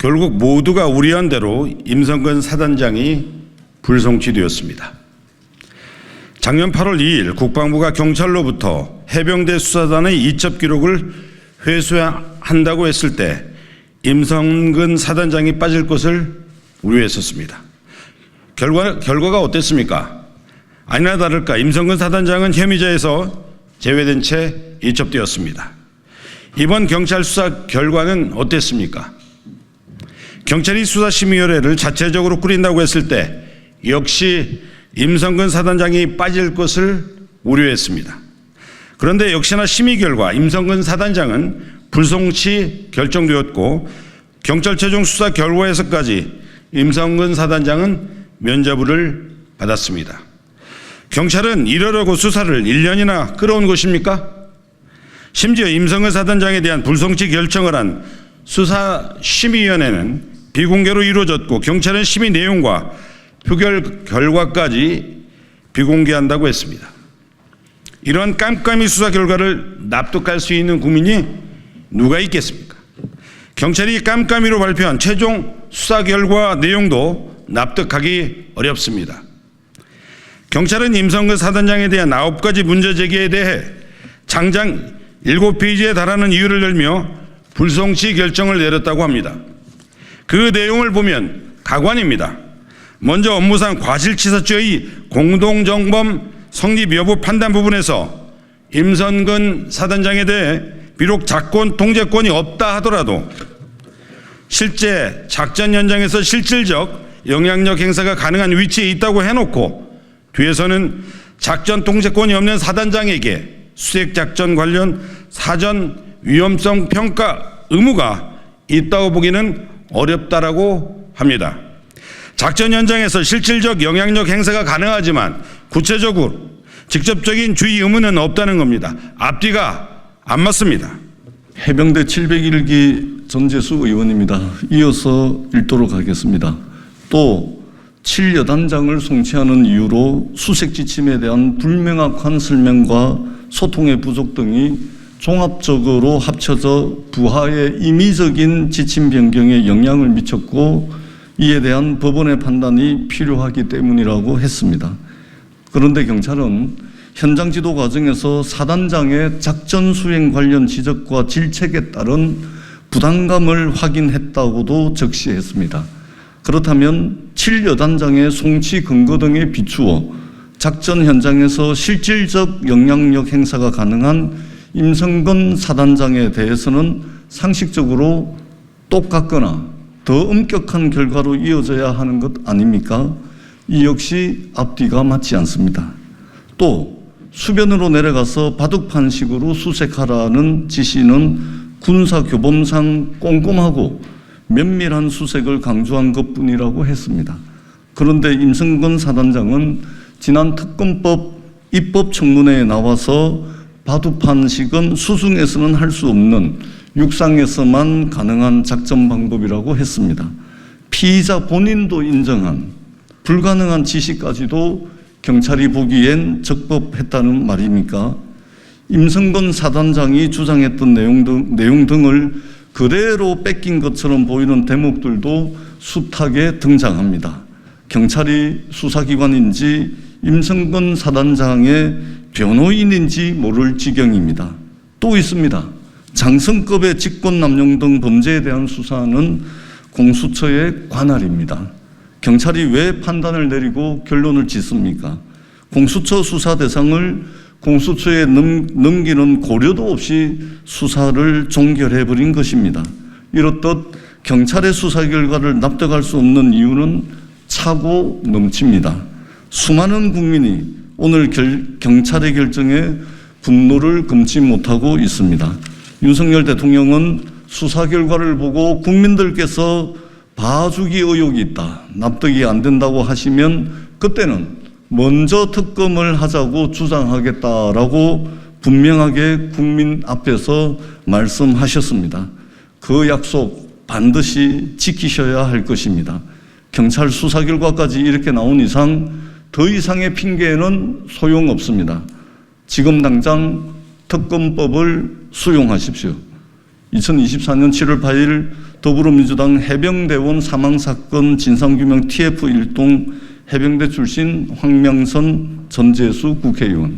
결국 모두가 우려한 대로 임성근 사단장이 불송치되었습니다. 작년 8월 2일 국방부가 경찰로부터 해병대 수사단의 이첩 기록을 회수한다고 했을 때 임성근 사단장이 빠질 것을 우려했었습니다. 결과가 어땠습니까? 아니나 다를까 임성근 사단장은 혐의자에서 제외된 채 이첩되었습니다. 이번 경찰 수사 결과는 어땠습니까? 경찰이 수사심의위원회를 자체적으로 꾸린다고 했을 때 역시 임성근 사단장이 빠질 것을 우려했습니다. 그런데 역시나 심의 결과 임성근 사단장은 불송치 결정되었고 경찰 최종 수사 결과에서까지 임성근 사단장은 면죄부를 받았습니다. 경찰은 이러려고 수사를 1년이나 끌어온 것입니까? 심지어 임성근 사단장에 대한 불송치 결정을 한 수사심의위원회는 비공개로 이루어졌고 경찰은 심의 내용과 표결 결과까지 비공개한다고 했습니다. 이러한 깜깜이 수사 결과를 납득할 수 있는 국민이 누가 있겠습니까? 경찰이 깜깜이로 발표한 최종 수사 결과 내용도 납득하기 어렵습니다. 경찰은 임성근 사단장에 대한 9가지 문제 제기에 대해 장장 7페이지에 달하는 이유를 들며 불송치 결정을 내렸다고 합니다. 그 내용을 보면 가관입니다. 먼저 업무상 과실치사죄의 공동정범 성립 여부 판단 부분에서 임성근 사단장에 대해 비록 작권 통제권이 없다 하더라도 실제 작전 현장에서 실질적 영향력 행사가 가능한 위치에 있다고 해놓고 뒤에서는 작전 통제권이 없는 사단장에게 수색작전 관련 사전 위험성 평가 의무가 있다고 보기는 어렵다라고 합니다. 작전 현장에서 실질적 영향력 행사가 가능하지만 구체적으로 직접적인 주의 의무는 없다는 겁니다. 앞뒤가 안 맞습니다. 해병대 701기 전재수 의원입니다. 이어서 읽도록 하겠습니다. 또 7여단장을 송치하는 이유로 수색 지침에 대한 불명확한 설명과 소통의 부족 등이 종합적으로 합쳐져 부하의 임의적인 지침 변경에 영향을 미쳤고 이에 대한 법원의 판단이 필요하기 때문이라고 했습니다. 그런데 경찰은 현장 지도 과정에서 사단장의 작전 수행 관련 지적과 질책에 따른 부담감을 확인했다고도 적시했습니다. 그렇다면 7여단장의 송치 근거 등에 비추어 작전 현장에서 실질적 영향력 행사가 가능한 임성근 사단장에 대해서는 상식적으로 똑같거나 더 엄격한 결과로 이어져야 하는 것 아닙니까? 이 역시 앞뒤가 맞지 않습니다. 또 수변으로 내려가서 바둑판식으로 수색하라는 지시는 군사교범상 꼼꼼하고 면밀한 수색을 강조한 것뿐이라고 했습니다. 그런데 임성근 사단장은 지난 특검법 입법청문회에 나와서 바둑판식은 수중에서는 할 수 없는 육상에서만 가능한 작전 방법이라고 했습니다. 피의자 본인도 인정한 불가능한 지시까지도 경찰이 보기엔 적법했다는 말입니까? 임성근 사단장이 주장했던 내용 등을 그대로 뺏긴 것처럼 보이는 대목들도 숱하게 등장합니다. 경찰이 수사기관인지 임성근 사단장의 변호인인지 모를 지경입니다. 또 있습니다. 장성급의 직권남용 등 범죄에 대한 수사는 공수처의 관할입니다. 경찰이 왜 판단을 내리고 결론을 짓습니까? 공수처 수사 대상을 공수처에 넘기는 고려도 없이 수사를 종결해버린 것입니다. 이렇듯 경찰의 수사 결과를 납득할 수 없는 이유는 차고 넘칩니다. 수많은 국민이 오늘 경찰의 결정에 분노를 금치 못하고 있습니다. 윤석열 대통령은 수사 결과를 보고 국민들께서 봐주기 의혹이 있다, 납득이 안 된다고 하시면 그때는 먼저 특검을 하자고 주장하겠다라고 분명하게 국민 앞에서 말씀하셨습니다. 그 약속 반드시 지키셔야 할 것입니다. 경찰 수사 결과까지 이렇게 나온 이상 더 이상의 핑계는 소용없습니다. 지금 당장 특검법을 수용하십시오. 2024년 7월 8일 더불어민주당 해병대원 사망사건 진상규명 TF 일동 해병대 출신 황명선 전재수 국회의원,